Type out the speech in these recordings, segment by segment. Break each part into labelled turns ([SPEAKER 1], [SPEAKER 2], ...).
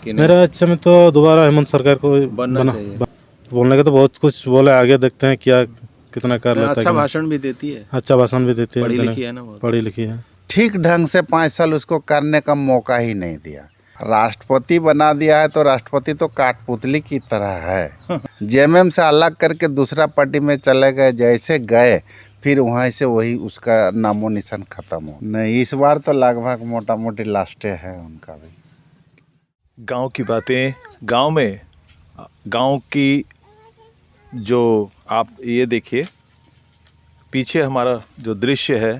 [SPEAKER 1] कि नहीं?
[SPEAKER 2] मेरा इच्छा में तो दोबारा हेमंत सरकार को
[SPEAKER 1] बनना चाहिए।
[SPEAKER 2] बोलने के तो बहुत कुछ बोले, आगे देखते हैं क्या कितना कर लेता है।
[SPEAKER 1] अच्छा भाषण भी देती है,
[SPEAKER 2] अच्छा भाषण भी देती है,
[SPEAKER 1] पढ़ी लिखी है ना बहुत।
[SPEAKER 2] पढ़ी लिखी है।
[SPEAKER 3] ठीक ढंग से 5 साल उसको करने का मौका ही नहीं दिया। राष्ट्रपति बना दिया है तो राष्ट्रपति तो काठपुतली की तरह है। जेएमएम से अलग करके दूसरा पार्टी में चले गए, जैसे गए फिर वहाँ से वही उसका नामो निशान खत्म हो। नहीं, इस बार तो लगभग मोटा मोटी लास्ट है उनका भी।
[SPEAKER 4] गांव की बातें, गांव में गांव की जो आप ये देखिए पीछे हमारा जो दृश्य है,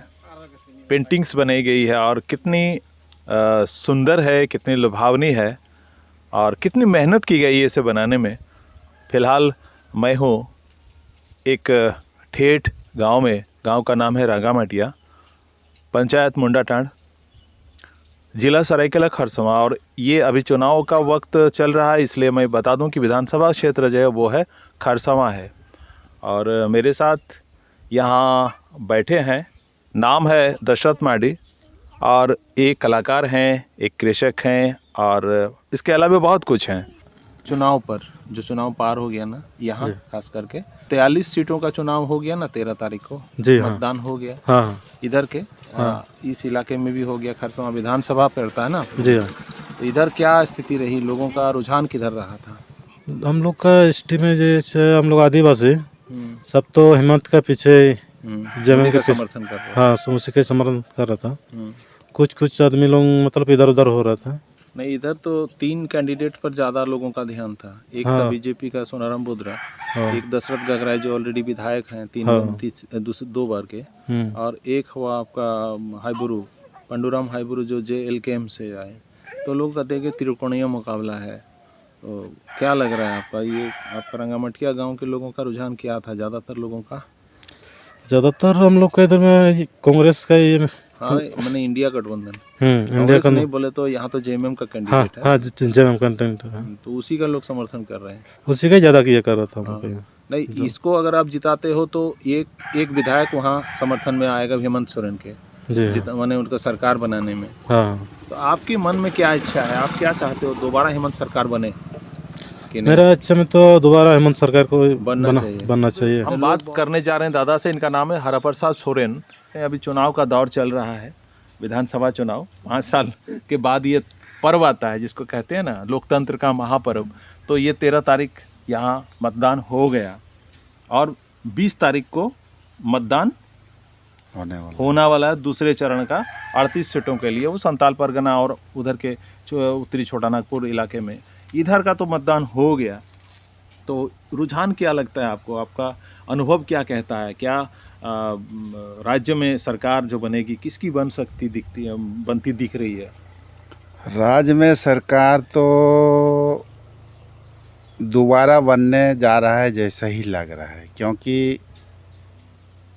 [SPEAKER 4] पेंटिंग्स बनाई गई है और कितनी सुंदर है, कितनी लुभावनी है और कितनी मेहनत की गई है इसे बनाने में। फ़िलहाल मैं हूँ एक ठेठ गांव में। गांव का नाम है रांगामाटिया, पंचायत मुंडाटांड, जिला सरायकेला खरसवां। और ये अभी चुनाव का वक्त चल रहा है, इसलिए मैं बता दूं कि विधानसभा क्षेत्र जो है वो है खरसवां है। और मेरे साथ यहाँ बैठे हैं, नाम है दशरथ माडी, और एक कलाकार हैं, एक कृषक हैं और इसके अलावा बहुत कुछ हैं।
[SPEAKER 1] चुनाव पर जो चुनाव पार हो गया ना, यहाँ खास करके 43 सीटों का चुनाव हो गया ना 13 तारीख को।
[SPEAKER 2] जी हाँ।
[SPEAKER 1] मतदान हो गया।
[SPEAKER 2] हाँ
[SPEAKER 1] इधर के इस इलाके में भी हो गया। खरसवां विधानसभा पड़ता है ना।
[SPEAKER 2] जी हाँ।
[SPEAKER 1] तो इधर क्या स्थिति रही, लोगों का रुझान किधर रहा था?
[SPEAKER 2] हम लोग का एसटी में जैसे हम लोग आदिवासी सब तो हेमंत का पीछे जमीन
[SPEAKER 1] का
[SPEAKER 2] के
[SPEAKER 1] समर्थन कर रहे।
[SPEAKER 2] हाँ, उसी के समर्थन कर रहा था।
[SPEAKER 1] हम्म।
[SPEAKER 2] कुछ आदमी लोग मतलब इधर उधर हो रहा था।
[SPEAKER 1] नहीं, इधर तो 3 कैंडिडेट पर ज़्यादा लोगों का ध्यान था। एक था बीजेपी का सोनाराम बोदरा, एक दशरथ गगराय जो ऑलरेडी विधायक हैं 2 बार के, और एक हुआ आपका हाईबुरु, पंडूराम हाईबुरु जो JLKM से आए। तो लोग कहते हैं कि त्रिकोणीय मुकाबला है। तो क्या लग रहा है आपका, ये आपका रांगामाटिया गाँव के लोगों का रुझान क्या था? ज़्यादातर लोगों का,
[SPEAKER 2] ज़्यादातर हम लोग का इधर में कांग्रेस का ये
[SPEAKER 1] हाँ मैंने इंडिया गठबंधन,
[SPEAKER 2] इंडिया का
[SPEAKER 1] नहीं बोले तो यहाँ तो JMM का कैंडिडेट है।
[SPEAKER 2] हाँ जमीन कंटेंट है,
[SPEAKER 1] तो उसी का लोग समर्थन कर रहे हैं।
[SPEAKER 2] उसी का ज़्यादा किया कर रहा था हम लोग का।
[SPEAKER 1] नहीं, इसको अगर आप जिताते हो तो एक विधायक वहाँ समर्थन में आएगा हेमंत सोरेन के, माने उनका सरकार बनाने में। हाँ। तो आपके मन में क्या इच्छा है, आप क्या चाहते हो, दोबारा हेमंत सरकार बने कि नहीं?
[SPEAKER 2] मेरा इच्छा में तो दोबारा हेमंत सरकार को बनना चाहिए।
[SPEAKER 4] हम बात करने जा रहे हैं दादा से, इनका नाम है हरप्रसाद सोरेन। अभी चुनाव का दौर चल रहा है, विधानसभा चुनाव। 5 साल के बाद ये पर्व आता है जिसको कहते हैं ना लोकतंत्र का महापर्व। तो ये 13 तारीख यहाँ मतदान हो गया और 20 तारीख को मतदान होने वाला है दूसरे चरण का 38 सीटों के लिए। वो संताल परगना और उधर के उत्तरी छोटानागपुर इलाके में, इधर का तो मतदान हो गया। तो रुझान क्या लगता है आपको, आपका अनुभव क्या कहता है? क्या राज्य में सरकार जो बनेगी किसकी बनती दिख रही है?
[SPEAKER 3] राज्य में सरकार तो दोबारा बनने जा रहा है जैसा ही लग रहा है, क्योंकि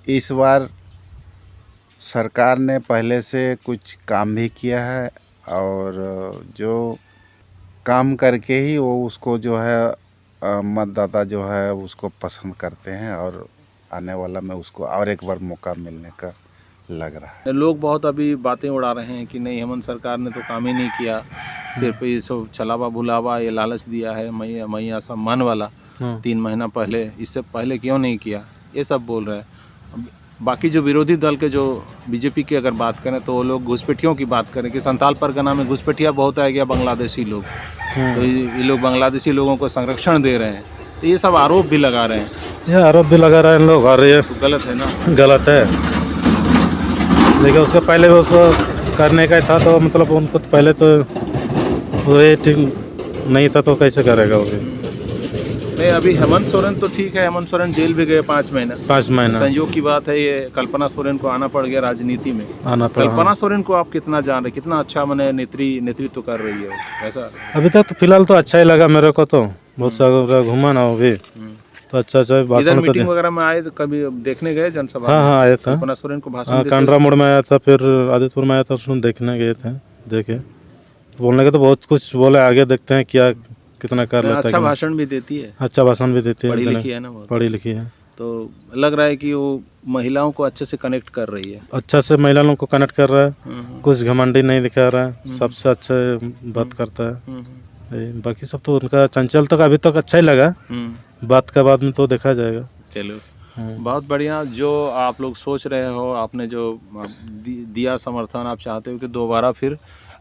[SPEAKER 3] इस बार सरकार ने पहले से कुछ काम भी किया है और जो काम करके ही वो उसको जो है मतदाता जो है उसको पसंद करते हैं और आने वाला में उसको और एक बार मौका मिलने का लग रहा है।
[SPEAKER 1] लोग बहुत अभी बातें उड़ा रहे हैं कि नहीं, हेमंत सरकार ने तो काम ही नहीं किया, सिर्फ ये सब छलावा भुलावा, ये लालच दिया है मैया सम्मान वाला 3 महीना पहले, इससे पहले क्यों नहीं किया, ये सब बोल रहे हैं। बाकी जो विरोधी दल के, जो बीजेपी की अगर बात करें तो वो लोग घुसपैठियों की बात करें कि संताल परगना में घुसपैठिया बहुत आ गया, बांग्लादेशी लोग। तो ये लोग बांग्लादेशी लोगों को संरक्षण दे रहे हैं। तो ये सब आरोप भी लगा रहे हैं।
[SPEAKER 2] ये आरोप भी लगा रहे हैं लोग, आ रही है।
[SPEAKER 1] तो गलत है ना?
[SPEAKER 2] गलत है। देखिए उसका पहले उसको करने का था तो मतलब उनको तो पहले तो वो ठीक नहीं था, तो कैसे करेगा वो?
[SPEAKER 1] नहीं, अभी हेमंत सोरेन तो ठीक है, हेमंत सोरेन जेल भी गए 5 महीना। संयोग की बात है, ये कल्पना सोरेन को आना पड़ गया राजनीति में। कल्पना सोरेन को आप कितना जान रहे, कितना अच्छा मैंने नेतृत्व कर रही है ऐसा?
[SPEAKER 2] अभी तक तो फिलहाल तो अच्छा ही लगा मेरे को, तो बहुत सारा घूमा ना वो भी, तो अच्छा
[SPEAKER 1] इधर मीटिंग वगैरह में आए तो कभी देखने गए जनसभा?
[SPEAKER 2] हाँ आया था,
[SPEAKER 1] कल्पना सोरेन को भाषण
[SPEAKER 2] कांड्रा मोड़ में आया था, फिर आदित्यपुर में आया था, उसमें देखने गए थे। देखे बोलने के तो बहुत कुछ बोले, आगे देखते हैं क्या कितना कर लेता है।
[SPEAKER 1] अच्छा भाषण भी देती है,
[SPEAKER 2] अच्छा भाषण भी देती है,
[SPEAKER 1] पढ़ी लिखी है ना,
[SPEAKER 2] पढ़ी लिखी है।
[SPEAKER 1] तो लग रहा है कि वो महिलाओं को अच्छे से कनेक्ट कर रही है,
[SPEAKER 2] अच्छा से महिलाओं को कनेक्ट कर रहा है, कुछ घमंडी नहीं दिखा रहा है, सबसे अच्छा बात करता है। बाकी सब तो उनका चंचल तक अभी तक अच्छा ही लगा, बात का बाद में तो देखा जाएगा।
[SPEAKER 1] चलो बहुत बढ़िया। जो आप लोग सोच रहे हो, आपने जो दिया समर्थन, आप चाहते हो कि दोबारा फिर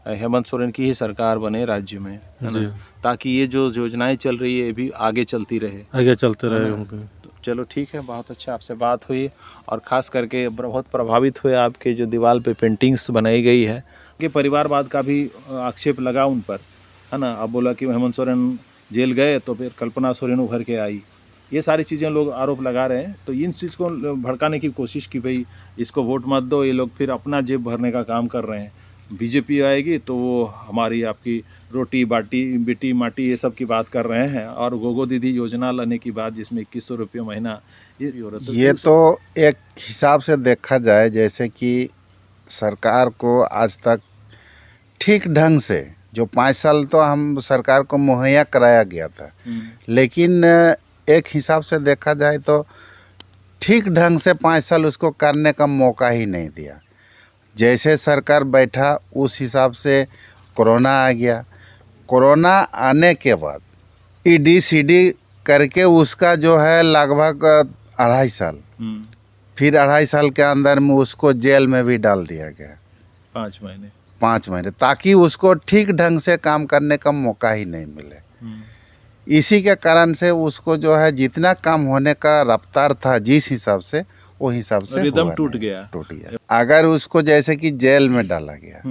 [SPEAKER 1] हेमंत सोरेन की ही सरकार बने राज्य में, है ना, ताकि ये जो योजनाएं चल रही है ये भी आगे चलती रहे,
[SPEAKER 2] आगे चलते रहे।
[SPEAKER 1] तो चलो ठीक है, बहुत अच्छा आपसे बात हुई और ख़ास करके बहुत प्रभावित हुए आपके जो दीवार पे पेंटिंग्स बनाई गई है कि परिवारवाद का भी आक्षेप लगा उन पर, है ना। अब बोला कि हेमंत सोरेन जेल गए तो फिर कल्पना सोरेन उभर के आई, ये सारी चीज़ें लोग आरोप लगा रहे हैं। तो इन चीज़ को भड़काने की कोशिश की भाई इसको वोट मत दो, ये लोग फिर अपना जेब भरने का काम कर रहे हैं। बीजेपी आएगी तो वो हमारी आपकी रोटी बाटी बेटी माटी ये सब की बात कर रहे हैं, और गोगो दीदी योजना लाने की बात जिसमें 2100 रुपये महीना
[SPEAKER 3] ये तो एक हिसाब से देखा जाए, जैसे कि सरकार को आज तक ठीक ढंग से जो 5 साल तो हम सरकार को मुहैया कराया गया था, लेकिन एक हिसाब से देखा जाए तो ठीक ढंग से 5 साल उसको करने का मौका ही नहीं दिया। जैसे सरकार बैठा उस हिसाब से कोरोना आ गया, कोरोना आने के बाद ED करके उसका जो है लगभग 2.5 साल, फिर 2.5 साल के अंदर में उसको जेल में भी डाल दिया गया
[SPEAKER 1] 5 महीने,
[SPEAKER 3] 5 महीने, ताकि उसको ठीक ढंग से काम करने का मौका ही नहीं मिले। इसी के कारण से उसको जो है जितना काम होने का रफ्तार था जिस हिसाब से, वो हिसाब से
[SPEAKER 1] रिदम टूट गया।
[SPEAKER 3] अगर उसको जैसे कि जेल में डाला गया,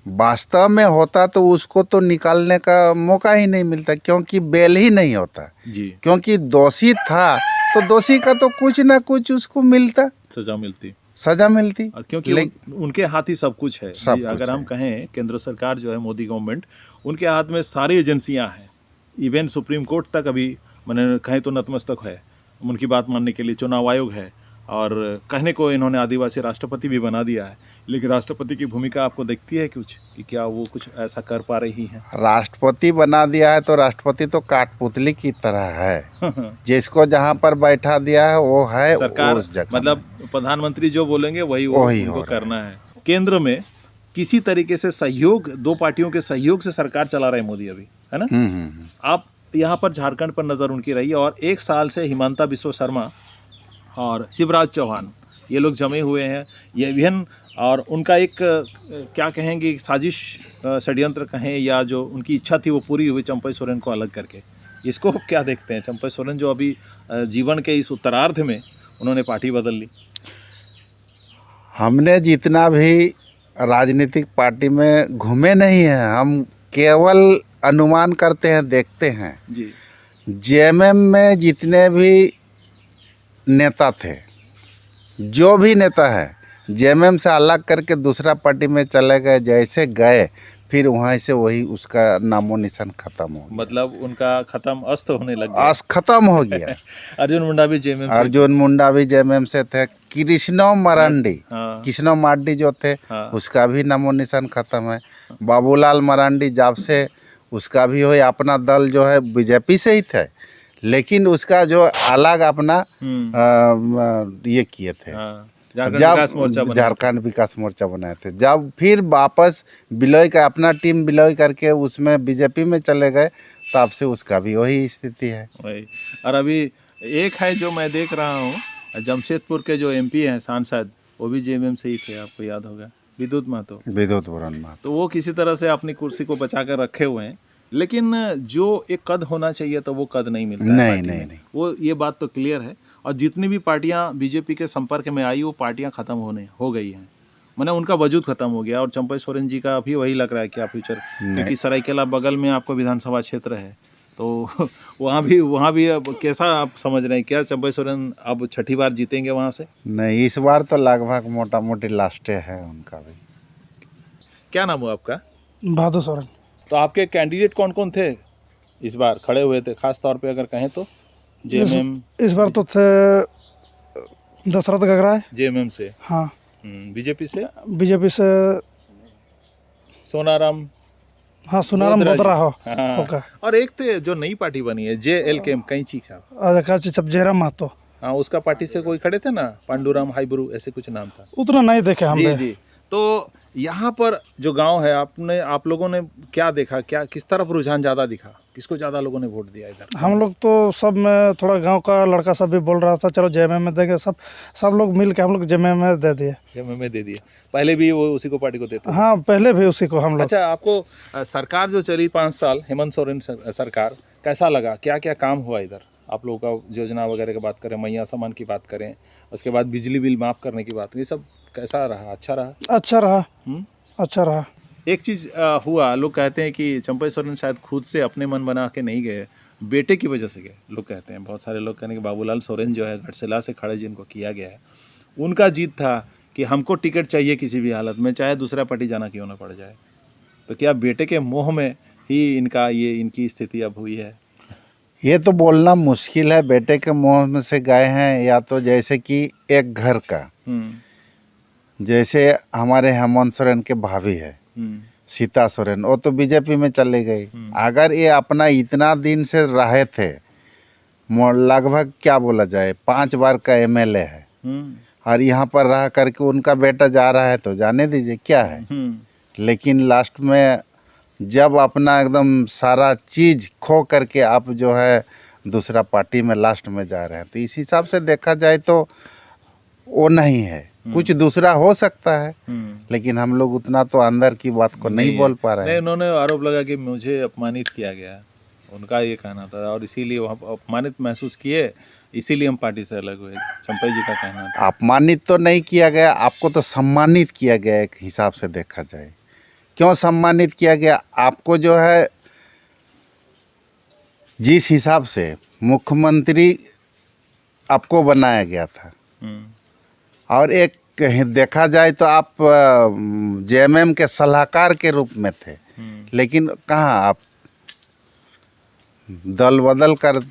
[SPEAKER 3] वास्तव में होता तो उसको तो निकालने का मौका ही नहीं मिलता, क्योंकि बेल ही नहीं होता
[SPEAKER 1] जी,
[SPEAKER 3] क्योंकि दोषी था तो दोषी का तो कुछ ना कुछ उसको मिलता, सजा मिलती,
[SPEAKER 1] और क्योंकि उनके हाथ ही सब कुछ है। अगर हम कहें केंद्र सरकार जो है, मोदी गवर्नमेंट, उनके हाथ में सारी एजेंसियां हैं, इवन सुप्रीम कोर्ट तक अभी मैंने कहें तो नतमस्तक है उनकी बात मानने के लिए, चुनाव आयोग है, और कहने को इन्होंने आदिवासी राष्ट्रपति भी बना दिया है। लेकिन राष्ट्रपति की भूमिका आपको दिखती है कुछ, कि क्या वो कुछ ऐसा कर पा रही हैं?
[SPEAKER 3] राष्ट्रपति बना दिया है तो राष्ट्रपति तो काठपुतली की तरह है जिसको जहाँ पर बैठा दिया है वो है
[SPEAKER 1] सरकार,
[SPEAKER 3] उस जगह
[SPEAKER 1] मतलब प्रधानमंत्री जो बोलेंगे वही उनको करना है। केंद्र में किसी तरीके से सहयोग, 2 पार्टियों के सहयोग से सरकार चला रहे मोदी अभी, है ना। आप यहाँ पर झारखंड पर नज़र उनकी रही, और 1 साल से हिमंता बिस्वा शर्मा और शिवराज चौहान ये लोग जमे हुए हैं, ये विहन, और उनका एक क्या कहेंगे साजिश, षड्यंत्र कहें, या जो उनकी इच्छा थी वो पूरी हुई चंपई सोरेन को अलग करके। इसको क्या देखते हैं? चंपई सोरेन जो अभी जीवन के इस उत्तरार्ध में उन्होंने पार्टी बदल ली।
[SPEAKER 3] हमने जितना भी राजनीतिक पार्टी में घूमे नहीं हैं, हम केवल अनुमान करते हैं, देखते हैं
[SPEAKER 1] जी।
[SPEAKER 3] JMM में जितने भी नेता थे, जो भी नेता है JMM से अलग करके दूसरा पार्टी में चले गए, जैसे गए फिर वहाँ से वही उसका नामो निशान खत्म हो गया,
[SPEAKER 1] मतलब उनका खत्म अस्त होने लग गया,
[SPEAKER 3] खत्म हो गया।
[SPEAKER 1] अर्जुन
[SPEAKER 3] मुंडा भी JMM से थे, कृष्णो मार्डी जो थे उसका भी नामो निशान खत्म है। बाबूलाल मरांडी जब से उसका भी हो, अपना दल जो है बीजेपी से ही थे, लेकिन उसका जो अलग अपना ये किए थे, जब झारखंड विकास मोर्चा बनाए थे, जब फिर वापस विलय का अपना टीम विलय करके उसमें बीजेपी में चले गए, तब से उसका भी वही स्थिति है।
[SPEAKER 1] और अभी एक है जो मैं देख रहा हूँ, जमशेदपुर के जो MP हैं सांसद, वो भी JMM से ही थे, आपको याद होगा, विद्युत महतो। तो वो किसी तरह से अपनी कुर्सी को बचा कर रखे हुए हैं, लेकिन जो एक कद होना चाहिए तो वो कद नहीं मिलता है। नहीं। वो ये बात तो क्लियर है। और जितनी भी पार्टियां बीजेपी के संपर्क में आई, वो पार्टियां खत्म हो गई हैं, माने उनका वजूद खत्म हो गया। और चंपई सोरेन जी का भी वही लग रहा है क्या फ्यूचर, क्योंकि सरायकेला बगल में आपको विधानसभा क्षेत्र है, तो वहाँ भी अब कैसा आप समझ रहे हैं, क्या चंपई सोरेन अब 6ठी बार जीतेंगे वहाँ से?
[SPEAKER 3] नहीं, इस बार तो लगभग मोटा मोटी लास्ट है उनका भी।
[SPEAKER 1] क्या नाम हुआ आपका?
[SPEAKER 5] बहादुर सोरेन।
[SPEAKER 1] तो आपके कैंडिडेट कौन कौन थे इस बार खड़े हुए थे, खास तौर पे अगर कहें तो? JMM
[SPEAKER 5] इस बार तो थे दशरथ गगराय
[SPEAKER 1] JMM से,
[SPEAKER 5] हाँ।
[SPEAKER 1] बीजेपी से सोनाराम,
[SPEAKER 5] हाँ, सोनाराम बोतरा हो।
[SPEAKER 1] हाँ। और एक थे जो नई पार्टी बनी है JLK कैंची साहब,
[SPEAKER 5] जयराम महतो,
[SPEAKER 1] हाँ, उसका पार्टी से कोई खड़े थे ना, पांडुराम हाईब्रू ऐसे कुछ नाम था,
[SPEAKER 5] उतना नहीं देखे हम
[SPEAKER 1] जी। तो यहाँ पर जो गांव है आप लोगों ने क्या देखा, क्या किस तरफ रुझान ज़्यादा दिखा, किसको ज़्यादा लोगों ने वोट दिया इधर?
[SPEAKER 5] हम लोग तो सब में थोड़ा गांव का लड़का सब भी बोल रहा था चलो जेएमएम में देंगे, सब लोग मिल के हम लोग जेएमएम में दे दिए।
[SPEAKER 1] जेएमएम में दे दिया, पहले भी वो उसी को पार्टी को देते थे?
[SPEAKER 5] हाँ, पहले भी उसी को हम लोग।
[SPEAKER 1] अच्छा, आपको सरकार जो चली 5 साल, हेमंत सोरेन सरकार, कैसा लगा, क्या क्या काम हुआ इधर? आप लोगों का योजना वगैरह की बात करें, मैया सामान की बात करें, उसके बाद बिजली बिल माफ़ करने की बात, ये सब कैसा रहा? अच्छा रहा?
[SPEAKER 5] अच्छा रहा। अच्छा रहा।
[SPEAKER 1] एक चीज़ हुआ, लोग कहते हैं कि चंपई सोरेन शायद खुद से अपने मन बना के नहीं गए, बेटे की वजह से गए, लोग कहते हैं। बहुत सारे लोग कहते हैं कि बाबूलाल सोरेन जो है घटशिला से खड़े जिनको किया गया है, उनका जीत था कि हमको टिकट चाहिए किसी भी हालत में, चाहे दूसरा पार्टी जाना क्यों ना पड़ जाए। तो क्या बेटे के मोह में ही इनकी स्थिति अब हुई है?
[SPEAKER 3] ये तो बोलना मुश्किल है, बेटे के मुंह में से गए हैं या तो जैसे कि एक घर का, जैसे हमारे हेमंत सोरेन के भाभी है सीता सोरेन, वो तो बीजेपी में चले गई। अगर ये अपना इतना दिन से रहे थे, लगभग क्या बोला जाए 5 बार का एमएलए है, और यहाँ पर रह करके उनका बेटा जा रहा है तो जाने दीजिए, क्या है। लेकिन लास्ट में जब अपना एकदम सारा चीज़ खो करके आप जो है दूसरा पार्टी में लास्ट में जा रहे हैं, तो इस हिसाब से देखा जाए तो वो नहीं है, कुछ दूसरा हो सकता है, लेकिन हम लोग उतना तो अंदर की बात को नहीं बोल पा रहे हैं।
[SPEAKER 1] उन्होंने आरोप लगा कि मुझे अपमानित किया गया, उनका ये कहना था, और इसीलिए वो अपमानित महसूस किए, इसीलिए हम पार्टी से अलग हुए, चंपई जी का कहना था।
[SPEAKER 3] अपमानित तो नहीं किया गया, आपको तो सम्मानित किया गया। एक हिसाब से देखा जाए, क्यों सम्मानित किया गया? आपको जो है जिस हिसाब से मुख्यमंत्री आपको बनाया गया था, और एक देखा जाए तो आप जेएमएम के सलाहकार के रूप में थे, लेकिन कहाँ आप दल बदल कर।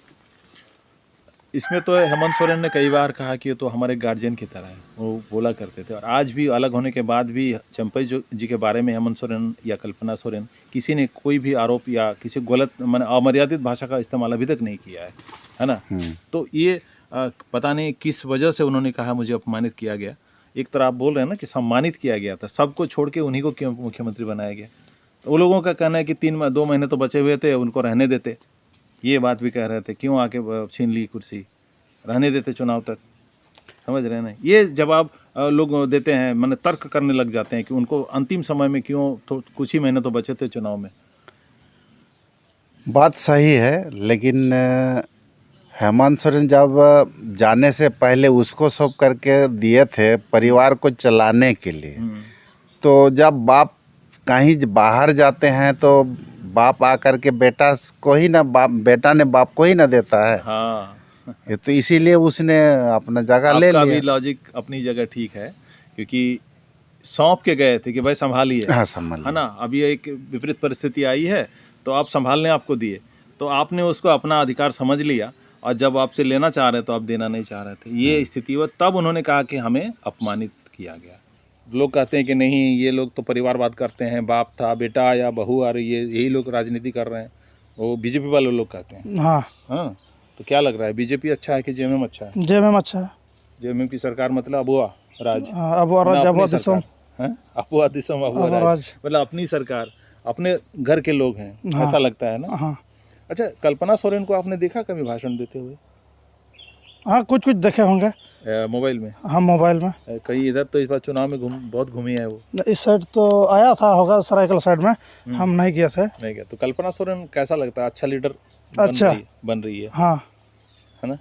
[SPEAKER 1] इसमें तो हेमंत सोरेन ने कई बार कहा कि ये तो हमारे गार्जियन की तरह है, वो बोला करते थे। और आज भी अलग होने के बाद भी चंपई जी के बारे में हेमंत सोरेन या कल्पना सोरेन किसी ने कोई भी आरोप या किसी गलत माने अमर्यादित भाषा का इस्तेमाल अभी तक नहीं किया है ना। तो ये पता नहीं किस वजह से उन्होंने कहा मुझे अपमानित किया गया। एक तरह आप बोल रहे हैं ना कि सम्मानित किया गया था, सबको छोड़ के उन्हीं को क्यों मुख्यमंत्री बनाया गया। तो वो लोगों का कहना है कि 2 महीने तो बचे हुए थे, उनको रहने देते, ये बात भी कह रहे थे, क्यों आके छीन ली कुर्सी, रहने देते चुनाव तक। समझ रहे हैं ना, ये जवाब लोग देते हैं, माने तर्क करने लग जाते हैं कि उनको अंतिम समय में क्यों, तो कुछ ही महीने तो बचे थे चुनाव में।
[SPEAKER 3] बात सही है, लेकिन हेमंत सोरेन जब जाने से पहले उसको सब करके दिए थे परिवार को चलाने के लिए, तो जब बाप कहीं बाहर जाते हैं तो बाप आकर के बेटा को ही ना, बेटा ने बाप को ही ना देता है।
[SPEAKER 1] हाँ,
[SPEAKER 3] ये तो इसीलिए उसने अपना जगह ले लिया।
[SPEAKER 1] आपका भी लॉजिक अपनी जगह ठीक है, क्योंकि सौंप के गए थे कि भाई संभालिए,
[SPEAKER 3] हाँ संभालिए,
[SPEAKER 1] है ना। अभी एक विपरीत परिस्थिति आई है तो आप संभालने आपको दिए, तो आपने उसको अपना अधिकार समझ लिया, और जब आपसे लेना चाह रहे तो आप देना नहीं चाह रहे थे। ये स्थिति हुआ, तब उन्होंने कहा कि हमें अपमानित किया गया। लोग कहते हैं कि नहीं, ये लोग तो परिवारवाद करते हैं, बाप था, बेटा या बहू आ रही है, यही लोग राजनीति कर रहे हैं, वो बीजेपी वाले लोग कहते हैं। हाँ, तो क्या लग रहा है, बीजेपी अच्छा है कि जेएमएम अच्छा है?
[SPEAKER 5] जेएमएम अच्छा है।
[SPEAKER 1] जेएमएम की सरकार मतलब अबुआ राज,
[SPEAKER 5] अबुआ राज, अबुआ दिसम,
[SPEAKER 1] अबुआ दिसम, अबुआ राज, मतलब अपनी सरकार, अपने घर के लोग हैं, ऐसा लगता है ना।
[SPEAKER 5] हाँ।
[SPEAKER 1] अच्छा, कल्पना सोरेन को आपने देखा कभी भाषण देते हुए?
[SPEAKER 5] हाँ, कुछ देखे होंगे
[SPEAKER 1] मोबाइल में।
[SPEAKER 5] हाँ, मोबाइल में।
[SPEAKER 1] कहीं इधर तो इस बार चुनाव में बहुत घूमी है वो।
[SPEAKER 5] इस साइड तो आया था, होगा सरायकला साइड में, हम नहीं गए थे।
[SPEAKER 1] नहीं गया। तो कल्पना सोरेन कैसा लगता है? अच्छा लीडर बन रही है,
[SPEAKER 5] हाँ, है
[SPEAKER 1] ना,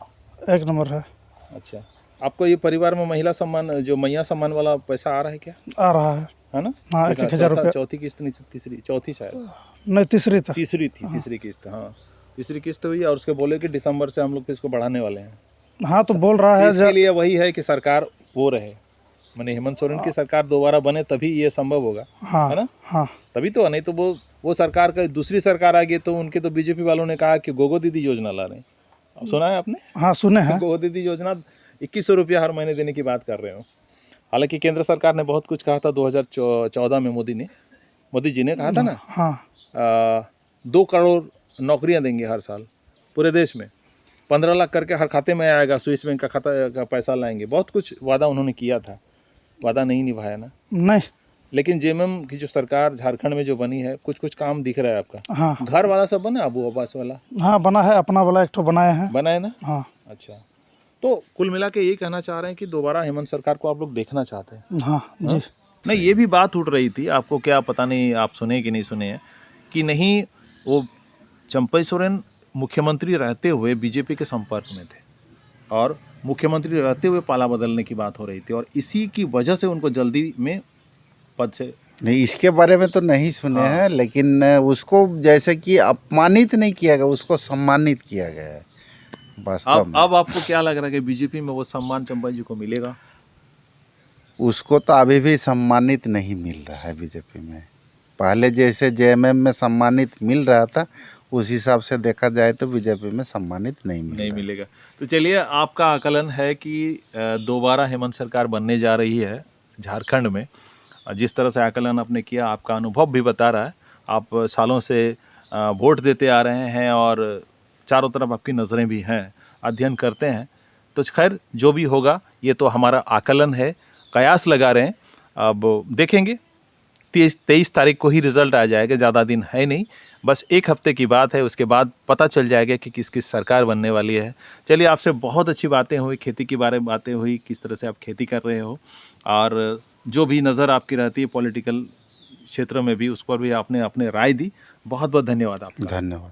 [SPEAKER 5] 1 नंबर है।
[SPEAKER 1] अच्छा, आपको ये परिवार में महिला सम्मान, जो मैया सम्मान वाला पैसा आ रहा है क्या?
[SPEAKER 5] आ रहा है
[SPEAKER 1] ना।
[SPEAKER 5] हाँ, 1000 रुपये।
[SPEAKER 1] चौथी किस्त, तीसरी, चौथी शायद
[SPEAKER 5] नहीं, तीसरी थी।
[SPEAKER 1] तीसरी किस्त। हाँ, तीसरी किस्त हुई, और उसके बोले कि दिसंबर से हम लोग इसको बढ़ाने वाले हैं।
[SPEAKER 5] हाँ, तो बोल रहा है
[SPEAKER 1] इसके लिए वही है कि सरकार वो रहे, माने हेमंत सोरेन की सरकार दोबारा बने, तभी ये संभव होगा।
[SPEAKER 5] हाँ,
[SPEAKER 1] है ना।
[SPEAKER 5] हाँ,
[SPEAKER 1] तभी तो, नहीं तो वो सरकार का दूसरी सरकार आ गई तो उनके तो बीजेपी वालों ने कहा कि गोगो दीदी योजना ला रहे हैं। सुना है आपने?
[SPEAKER 5] हाँ, सुने हैं।
[SPEAKER 1] गोगो दीदी योजना 2100 रुपया हर महीने देने की बात कर रहे हो। हालांकि केंद्र सरकार ने बहुत कुछ कहा था 2014 में, मोदी जी ने कहा था ना।
[SPEAKER 5] हाँ,
[SPEAKER 1] 2 करोड़ नौकरियां देंगे हर साल पूरे देश में, 15 लाख करके हर खाते में आएगा, स्विस बैंक का खाता का पैसा लाएंगे, बहुत कुछ वादा उन्होंने किया था। वादा नहीं निभाया ना।
[SPEAKER 5] नहीं,
[SPEAKER 1] लेकिन जेएमएम की जो सरकार झारखंड में जो बनी है, कुछ कुछ काम दिख रहा है आपका।
[SPEAKER 5] हाँ
[SPEAKER 1] घर वाला सब बना, अबू आवास वाला
[SPEAKER 5] हाँ बना है, अपना वाला एक ठो बनाए हैं।
[SPEAKER 1] बना है ना?
[SPEAKER 5] हाँ
[SPEAKER 1] अच्छा, तो कुल मिला के यही कहना चाह रहे हैं कि दोबारा हेमंत सरकार को आप लोग देखना चाहते हैं।
[SPEAKER 5] हाँ जी।
[SPEAKER 1] नहीं, ये भी बात उठ रही थी, आपको क्या पता नहीं, आप सुने कि नहीं सुने हैं, कि नहीं वो चंपई सोरेन मुख्यमंत्री रहते हुए बीजेपी के संपर्क में थे और मुख्यमंत्री रहते हुए पाला बदलने की बात हो रही थी और इसी की वजह से उनको जल्दी में पद से
[SPEAKER 3] नहीं, इसके बारे में तो नहीं सुने हैं, लेकिन उसको जैसे कि अपमानित नहीं किया गया, उसको सम्मानित किया गया है वास्तव में।
[SPEAKER 1] अब आपको क्या लग रहा है कि बीजेपी में वो सम्मान चंपई जी को मिलेगा?
[SPEAKER 3] उसको तो अभी भी सम्मानित नहीं मिल रहा है बीजेपी में। पहले जैसे जेएमएम में सम्मानित मिल रहा था, उस हिसाब से देखा जाए तो बीजेपी में सम्मानित नहीं
[SPEAKER 1] नहीं
[SPEAKER 3] मिल
[SPEAKER 1] मिलेगा। तो चलिए, आपका आकलन है कि दोबारा हेमंत सरकार बनने जा रही है झारखंड में। जिस तरह से आकलन आपने किया, आपका अनुभव भी बता रहा है, आप सालों से वोट देते आ रहे हैं और चारों तरफ आपकी नज़रें भी हैं, अध्ययन करते हैं। तो खैर जो भी होगा, ये तो हमारा आकलन है, कयास लगा रहे हैं। अब देखेंगे 23 तारीख को ही रिज़ल्ट आ जाएगा, ज़्यादा दिन है नहीं, बस एक हफ्ते की बात है, उसके बाद पता चल जाएगा कि किस किस सरकार बनने वाली है। चलिए, आपसे बहुत अच्छी बातें हुई, खेती के बारे में बातें हुई, किस तरह से आप खेती कर रहे हो और जो भी नज़र आपकी रहती है पॉलिटिकल क्षेत्र में भी, उस पर भी आपने अपने राय दी। बहुत बहुत धन्यवाद आपका।
[SPEAKER 3] धन्यवाद।